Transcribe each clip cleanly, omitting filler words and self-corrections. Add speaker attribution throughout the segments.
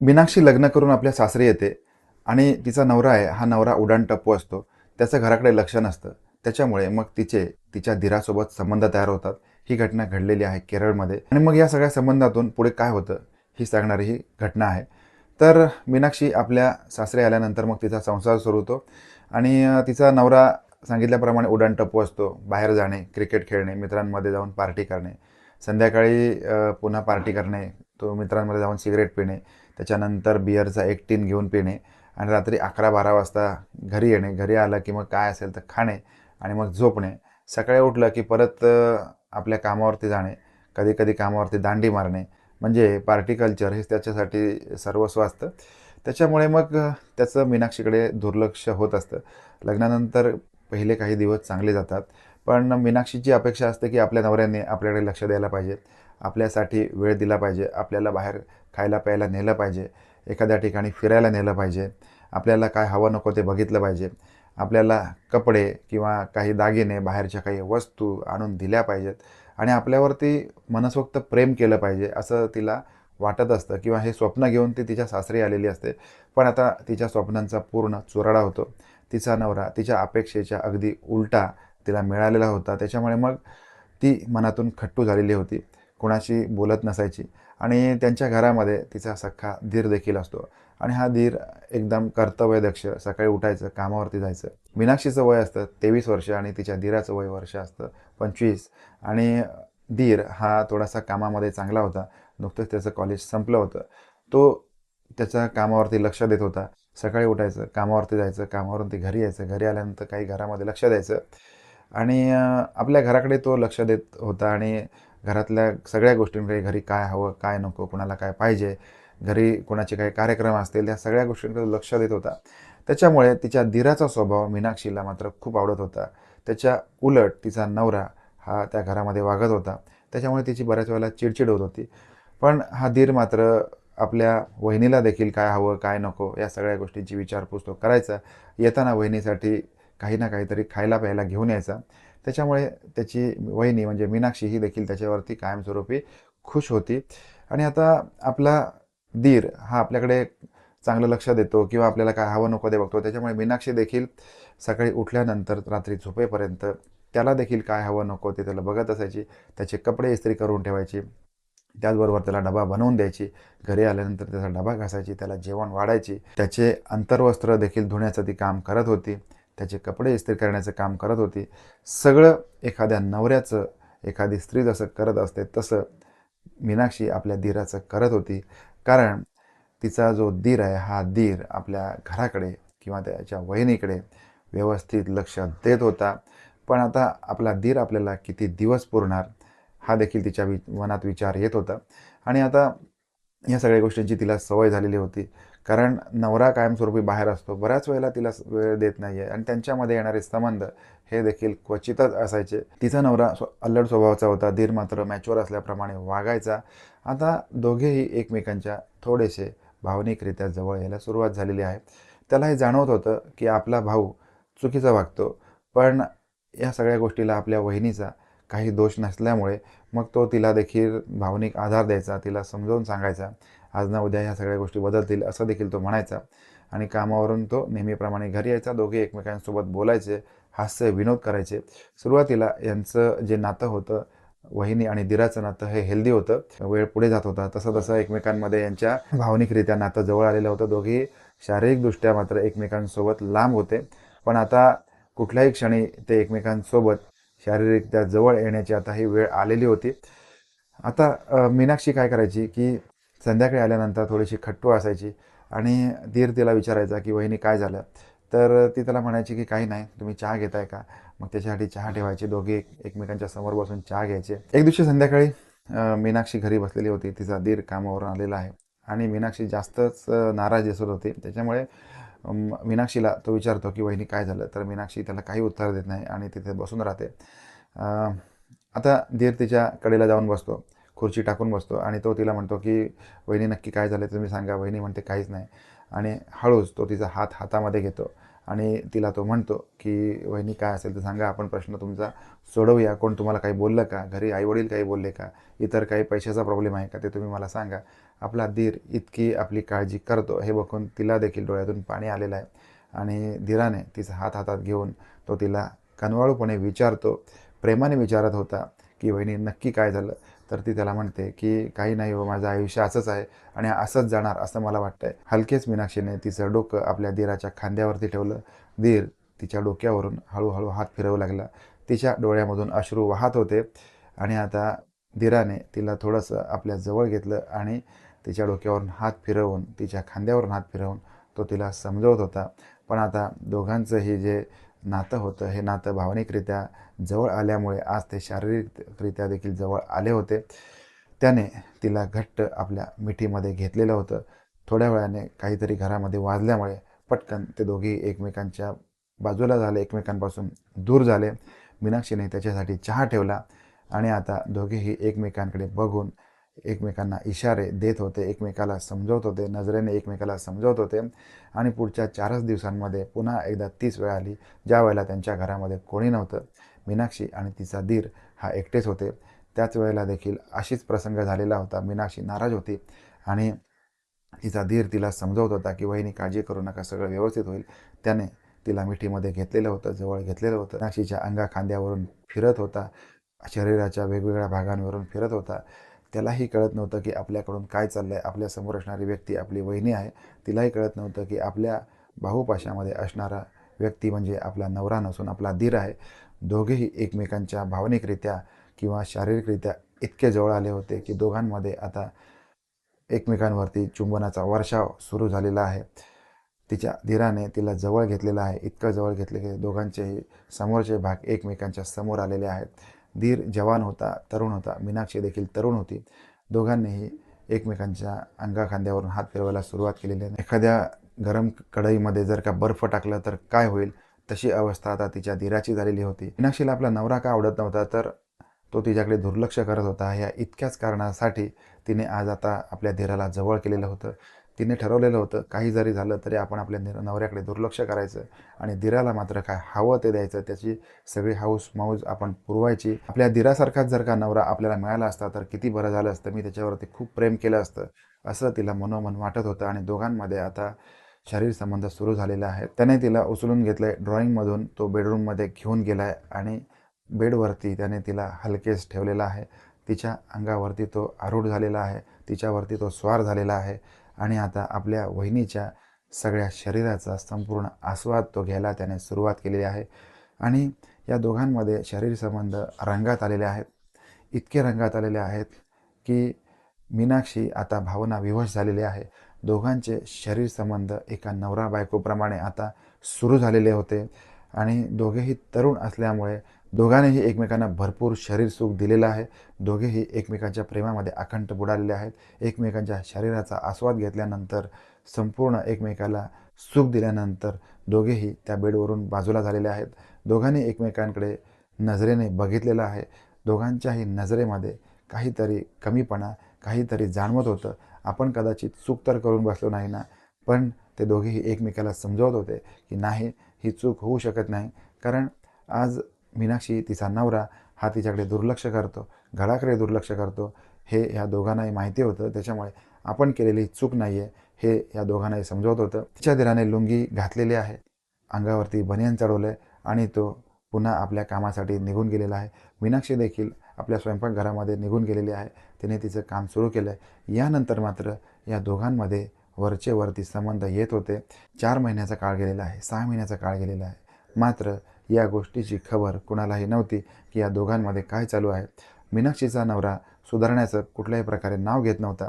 Speaker 1: मीनाक्षी लग्न करून आपल्या सासरी येते आणि तिचा नवरा आहे, हा नवरा उडाणटप्पू असतो. त्याचं घराकडे लक्ष नसतं. त्याच्यामुळे मग तिच्या दीरासोबत संबंध तयार होतात. ही घटना घडलेली आहे केरळमध्ये आणि मग या सगळ्या संबंधातून पुढे काय होतं, ही सांगणारी ही घटना आहे. तर मीनाक्षी आपल्या सासरी आल्यानंतर मग तिचा संसार सुरू होतो आणि तिचा नवरा सांगितल्याप्रमाणे उडाणटप्पू असतो. बाहेर जाणे, क्रिकेट खेळणे, मित्रांमध्ये जाऊन पार्टी करणे, संध्याकाळी पुन्हा पार्टी करणे, तो मित्रांमध्ये जाऊन सिगारेट पिणे, त्याच्यानंतर बिअरचा एक टीन घेऊन पिणे आणि रात्री 11-12 वाजता घरी येणे. घरी आलं की मग काय असेल तर खाणे आणि मग झोपणे. सकाळी उठलं की परत आपल्या कामावरती जाणे. कधी-कधी कामावरती दांडी मारणे. म्हणजे पार्टी कल्चर हे त्याच्यासाठी सर्वस्व असतं. त्याच्यामुळे मग त्याचं मीनाक्षीकडे दुर्लक्ष होत असतं. लग्नानंतर पहिले काही दिवस चांगले जातात. पण मीनाक्षीची अपेक्षा असते की आपल्या नवऱ्याने आपल्याकडे लक्ष द्यायला पाहिजे. आपल्यासाठी वेळ दिला पाहिजे. आपल्याला बाहेर खायला प्यायला नेलं पाहिजे. एखाद्या ठिकाणी फिरायला नेलं पाहिजे. आपल्याला काय हवं नको ते बघितलं पाहिजे. आपल्याला कपडे किंवा काही दागिने, बाहेरच्या काही वस्तू आणून दिल्या पाहिजेत आणि आपल्यावरती मनसोक्त प्रेम केलं पाहिजे, असं तिला वाटत असतं किंवा हे स्वप्न घेऊन ती तिच्या सासरी आलेली असते. पण आता तिच्या स्वप्नांचा पूर्ण चुराडा होतो. तिचा नवरा तिच्या अपेक्षेच्या अगदी उलटा तिला मिळालेला होता. त्याच्यामुळे मग ती मनातून खट्टू झालेली होती. कोणाशी बोलत नसायची आणि त्यांच्या घरामध्ये तिचा सख्खा दीर देखील असतो आणि हा दीर एकदम कर्तव्यदक्ष, सकाळी उठायचं, कामावरती जायचं. मीनाक्षीचं वय असतं 23 वर्ष आणि तिच्या दीराचं वय वर्ष असतं 25 आणि दीर हा थोडासा कामामध्ये चांगला होता. नुकतंच त्याचं कॉलेज संपलं होतं. तो त्याच्या कामावरती लक्ष देत होता. सकाळी उठायचं, कामावरती जायचं, कामावरून ते घरी यायचं, घरी आल्यानंतर काही घरामध्ये लक्ष द्यायचं आणि आपल्या घराकडे तो लक्ष देत होता आणि घरातल्या सगळ्या गोष्टींकडे, घरी काय हवं, काय नको, कुणाला काय पाहिजे, घरी कोणाचे काही कार्यक्रम असतील, या सगळ्या गोष्टींकडे लक्ष देत होता. त्याच्यामुळे तिच्या दीराचा स्वभाव मीनाक्षीला मात्र खूप आवडत होता. त्याच्या उलट तिचा नवरा हा त्या घरामध्ये वागत होता. त्याच्यामुळे तिची बऱ्याच वेळेला चिडचिड होत होती. पण हा दीर मात्र आपल्या वहिनीला देखील काय हवं, काय नको, या सगळ्या गोष्टींची विचारपूस तो करायचा. येताना वहिनीसाठी काही ना काहीतरी खायला प्यायला घेऊन यायचा. त्याच्यामुळे त्याची वहिनी म्हणजे मीनाक्षी ही देखील त्याच्यावरती कायमस्वरूपी खुश होती आणि आता आपला दीर हा आपल्याकडे चांगलं लक्ष देतो किंवा आपल्याला काय हवं नको ते बघतो. त्याच्यामुळे मीनाक्षी देखील सकाळी उठल्यानंतर रात्री झोपेपर्यंत त्याला देखील काय हवं नको ते त्याला बघत असायची. त्याचे कपडे इस्त्री करून ठेवायची. त्याचबरोबर त्याला डबा बनवून द्यायची. घरी आल्यानंतर त्याचा डबा घासायची, त्याला जेवण वाढायची. त्याचे अंतर्वस्त्र देखील धुण्याचं ती काम करत होती. त्याचे कपडे इस्त्री करण्याचं काम करत होती. सगळं एखाद्या नवऱ्याचं, एखादी स्त्री जसं करत असते तसं मीनाक्षी आपल्या दीराचं करत होती. कारण तिचा जो दीर आहे, हा दीर आपल्या घराकडे किंवा त्याच्या वहिनीकडे व्यवस्थित लक्ष देत होता. पण आता आपला दीर आपल्याला किती दिवस पुरणार, हा देखील तिच्या मनात विचार येत होता आणि आता या सगळ्या गोष्टींची तिला सवय झालेली होती. कारण नवरा कायमस्वरूपी बाहेर असतो. बऱ्याच वेळेला तिला वेळ देत नाही आहे आणि त्यांच्यामध्ये येणारे संबंध हे देखील क्वचितच असायचे. तिचा नवरा अल्लड स्वभावाचा होता. दीर मात्र मॅच्युअर असल्याप्रमाणे वागायचा. आता दोघेही एकमेकांच्या थोडेसे भावनिकरित्या जवळ यायला सुरुवात झालेली आहे. त्याला हे जाणवत होतं की आपला भाऊ चुकीचा वागतो. पण या सगळ्या गोष्टीला आपल्या वहिनीचा काही दोष नसल्यामुळे मग तो तिला देखील भावनिक आधार द्यायचा, तिला समजावून सांगायचा. आज ना उद्या ह्या सगळ्या गोष्टी बदलतील असं देखील तो म्हणायचा आणि कामावरून तो नेहमीप्रमाणे घरी यायचा. दोघे एकमेकांसोबत बोलायचे, हास्य विनोद करायचे. सुरुवातीला यांचं जे नातं होतं, वहिनी आणि दिराचं नातं हे हेल्दी होतं. वेळ पुढे जात होता तसं-तसं एकमेकांमध्ये यांच्या भावनिकरित्या नातं जवळ आलेलं होतं. दोघेही शारीरिकदृष्ट्या मात्र एकमेकांसोबत लांब होते. पण आता कुठल्याही क्षणी ते एकमेकांसोबत शारीरिकरित्या जवळ येण्याची आता ही वेळ आलेली होती. आता मीनाक्षी काय करायची, की संध्याकाळी आल्यानंतर थोडीशी खट्टू असायची आणि दीर तिला विचारायचा, की "वहिनी काय झालं?" तर ती त्याला म्हणायची, की "काही नाही, तुम्ही चहा घेताय का?" मग त्याच्यासाठी चहा ठेवायची. दोघे एकमेकांच्या समोर बसून चहा घ्यायचे. एक दिवशी संध्याकाळी मीनाक्षी घरी बसलेली होती. तिचा दीर कामावरून आलेला आहे आणि मीनाक्षी जास्तच नाराज दिसत होती. त्याच्यामुळे मीनाक्षीला तो विचारतो, की "वहिनी काय झालं?" तर मीनाक्षी त्याला काही उत्तर देत नाही आणि तिथे बसून राहते. आता दीर तिच्या कडेला जाऊन बसतो, खुर्ची टाकून बसतो आणि तो तिला म्हणतो, की "वहिनी नक्की काय झालं तुम्ही सांगा." वहिनी म्हणते, "काहीच नाही." आणि हळूच तो तिचा हात हातामध्ये घेतो आणि तिला तो म्हणतो, की "वहिनी काय असेल तर सांगा, आपण प्रश्न तुमचा सोडवूया. कोण तुम्हाला काही बोललं का? घरी आई-वडील काही बोलले का? इतर काही पैशाचा प्रॉब्लेम आहे का? ते तुम्ही मला सांगा." आपला दीर इतकी आपली काळजी करतो हे बघून तिला देखील डोळ्यातून पाणी आलेलं आहे. आणि धीराने तिचा हात हातात घेऊन तो तिला कनवाळूपणे विचारतो, प्रेमाने विचारत होता की "वहिनी नक्की काय झालं?" तर ती त्याला म्हणते की "काही नाही हो, माझं आयुष्य असंच आहे आणि असंच जाणार असं मला वाटतंय." हलकेच मीनाक्षीने तिचं डोकं आपल्या दीराच्या खांद्यावरती ठेवलं. दीर तिच्या डोक्यावरून हळूहळू हात फिरवू लागला. तिच्या डोळ्यामधून अश्रू वाहत होते आणि आता दीराने तिला थोडंसं आपल्या जवळ घेतलं आणि तिच्या डोक्यावरून हात फिरवून, तिच्या खांद्यावरून हात फिरवून तो तिला समजवत होता. पण आता दोघांचंही जे नातं होतं, हे नातं भावनिकरित्या जवळ आल्यामुळे आज ते शारीरिकरित्या देखील जवळ आले होते. त्याने तिला घट्ट आपल्या मिठीमध्ये घेतलेलं होतं. थोड्या वेळाने काहीतरी घरामध्ये वाजल्यामुळे पटकन ते दोघी एकमेकांच्या बाजूला झाले, एकमेकांपासून दूर झाले. मीनाक्षीने त्याच्यासाठी चहा ठेवला आणि आता दोघेही एकमेकांकडे बघून एकमेकांना इशारे देत होते, एकमेकाला समजवत होते, नजरेने एकमेकाला समजवत होते. आणि पुढच्या 4च दिवसांमध्ये पुन्हा एकदा तीच वेळ आली, ज्या वेळेला त्यांच्या घरामध्ये कोणी नव्हतं. मीनाक्षी आणि तिचा दीर हा एकटेच होते. त्याच वेळेला देखील अशीच प्रसंग झालेला होता. मीनाक्षी नाराज होती आणि तिचा धीर तिला समजवत होता की "वहिनी काळजी करू नका, सगळं व्यवस्थित होईल." त्याने तिला मिठीमध्ये घेतलेलं होतं, जवळ घेतलेलं होतं. मीनाक्षीच्या अंगा-खांद्यावरून फिरत होता, शरीराच्या वेगवेगळ्या भागांवरून फिरत होता. त्यालाही कळत नव्हतं की आपल्याकडून काय चाललं आहे. आपल्यासमोर असणारी व्यक्ती आपली वहिनी आहे. तिलाही कळत नव्हतं की आपल्या बाहुपाशामध्ये असणारा व्यक्ती म्हणजे आपला नवरा नसून आपला दीर आहे. दोघेही एकमेकांच्या भावनिकरित्या किंवा शारीरिकरित्या इतके जवळ आले होते की दोघांमध्ये आता एकमेकांवरती चुंबनाचा वर्षाव सुरू झालेला आहे. तिच्या धीराने तिला जवळ घेतलेलं आहे. इतकं जवळ घेतले की दोघांचेही समोरचे भाग एकमेकांच्या समोर आलेले आहेत. धीर जवान होता, तरुण होता. मीनाक्षी देखील तरुण होती. दोघांनीही एकमेकांच्या अंगाखांद्यावरून हात फिरवायला सुरुवात केलेली आहे. एखाद्या गरम कढईमध्ये जर का बर्फ टाकला तर काय होईल, तशी अवस्था आता तिच्या धीराची झालेली होती. मीनाक्षीला आपला नवरा का आवडत नव्हता, तर तो तिच्याकडे दुर्लक्ष करत होता. ह्या इतक्याच कारणासाठी तिने आज आता आपल्या धीराला जवळ केलेलं होतं. तिने ठरवलेलं होतं, काही जरी झालं तरी आपण आपल्या नवऱ्याकडे दुर्लक्ष करायचं आणि धीराला मात्र काय हवं ते द्यायचं. त्याची सगळी हौस-मौज आपण पुरवायची. आपल्या धीरासारखाच जर का नवरा आपल्याला मिळाला असता तर किती बरं झालं असतं. मी त्याच्यावरती खूप प्रेम केलं असतं, असं तिला मनोमन वाटत होतं. आणि दोघांमध्ये आता शरीर संबंध सुरू झालेला आहे. त्याने तिला उचलून घेतलंय, ड्रॉइंगमधून तो बेडरूममध्ये घेऊन गेलाय आणि बेडवरती त्याने तिला हलकेच ठेवलेला आहे. तिच्या अंगावरती तो आरूढ झालेला आहे, तिच्यावरती तो स्वार झालेला आहे आणि आता आपल्या वहिनीच्या सगळ्या शरीराचा संपूर्ण आस्वाद तो घ्यायला त्याने सुरुवात केलेली आहे. आणि या दोघांमध्ये शरीर संबंध रंगात आलेले आहेत. इतके रंगात आलेले आहेत की मीनाक्षी आता भावना विवश झालेली आहे. दोघांचे शरीर संबंध एका नवरा बायकोप्रमाणे आता सुरू झालेले होते आणि दोघेही तरुण असल्यामुळे दोघांनीही एकमेकांना भरपूर शरीर सुख दिलेलं आहे. दोघेही एकमेकांच्या प्रेमामध्ये अखंड बुडालेले आहेत. एकमेकांच्या शरीराचा आस्वाद घेतल्यानंतर, संपूर्ण एकमेकाला सुख दिल्यानंतर दोघेही त्या बेडवरून बाजूला झालेले आहेत. दोघांनी एकमेकांकडे नजरेने बघितलेलं आहे. दोघांच्याही नजरेमध्ये काहीतरी कमीपणा, काहीतरी जाणवत होतं. आपण कदाचित चूक तर करून बसलो नाही ना, पण ते दोघेही एकमेकाला समजवत होते की नाही, ही चूक होऊ शकत नाही. कारण आज मीनाक्षी, तिचा नवरा हा तिच्याकडे दुर्लक्ष करतो, घराकडे दुर्लक्ष करतो, हे ह्या दोघांनाही माहिती होतं. त्याच्यामुळे आपण केलेली चूक नाही आहे, हे ह्या दोघांनाही समजवत होतं. तिच्या दिराने लुंगी घातलेली आहे, अंगावरती बनियान चढवलं आहे आणि तो पुन्हा आपल्या कामासाठी निघून गेलेला आहे. मीनाक्षी देखील आपल्या स्वयंपाकघरामध्ये निघून गेलेली आहे. तिने तिचं काम सुरू केलं आहे. यानंतर मात्र या दोघांमध्ये वरचे वरती संबंध येत होते. 4 महिन्याचा काळ गेलेला आहे, 6 महिन्याचा काळ गेलेला आहे. मात्र या गोष्टीची खबर कुणालाही नव्हती की या दोघांमध्ये काय चालू आहे. मीनाक्षीचा नवरा सुधारण्याचं कुठल्याही प्रकारे नाव घेत नव्हता.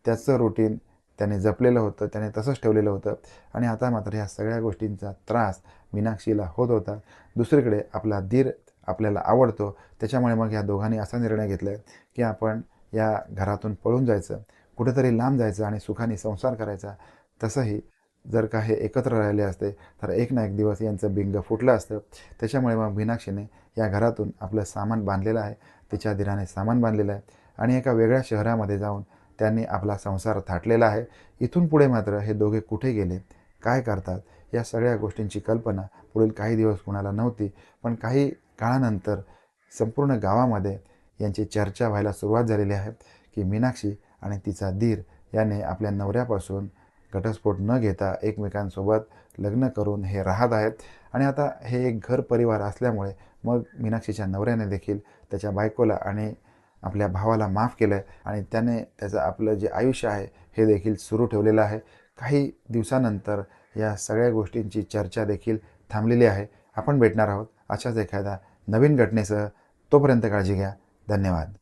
Speaker 1: त्याचं रुटीन त्याने जपलेलं होतं, त्याने तसंच ठेवलेलं होतं आणि आता मात्र ह्या सगळ्या गोष्टींचा त्रास मीनाक्षीला होत होता. दुसरीकडे आपला दीर आपल्याला आवडतो, त्याच्यामुळे मग या दोघांनी असा निर्णय घेतला आहे की आपण या घरातून पळून जायचं, कुठेतरी लांब जायचं आणि सुखाने संसार करायचा. तसंही जर का हे एकत्र राहिले असते तर एक ना एक दिवस यांचं बिंग फुटलं असतं. त्याच्यामुळे मग मीनाक्षीने या घरातून आपलं सामान बांधलेलं आहे, तिच्या दिराने सामान बांधलेलं आहे आणि एका वेगळ्या शहरामध्ये जाऊन त्यांनी आपला संसार थाटलेला आहे. इथून पुढे मात्र हे दोघे कुठे गेले, काय करतात, या सगळ्या गोष्टींची कल्पना पुढील काही दिवस कुणाला नव्हती. पण काही काळानंतर संपूर्ण गावामध्ये यांची चर्चा व्हायला सुरुवात झालेली आहे की मीनाक्षी आणि तिचा दीर याने आपल्या नवऱ्यापासून घटस्फोट न घेता एकमेकांसोबत लग्न करून हे राहत आहेत. आणि आता हे एक घर परिवार असल्यामुळे मग मीनाक्षीच्या नवऱ्याने देखील त्याच्या बायकोला आणि आपल्या भावाला माफ केलं आणि त्याने त्याचं आपलं जे आयुष्य आहे हे देखील सुरू ठेवलेलं आहे. काही दिवसानंतर या सगळ्या गोष्टींची चर्चा देखील थांबलेली आहे. आपण भेटणार आहोत अशाच एखाद्या नवीन घटनेसह. तोपर्यंत काळजी घ्या. धन्यवाद.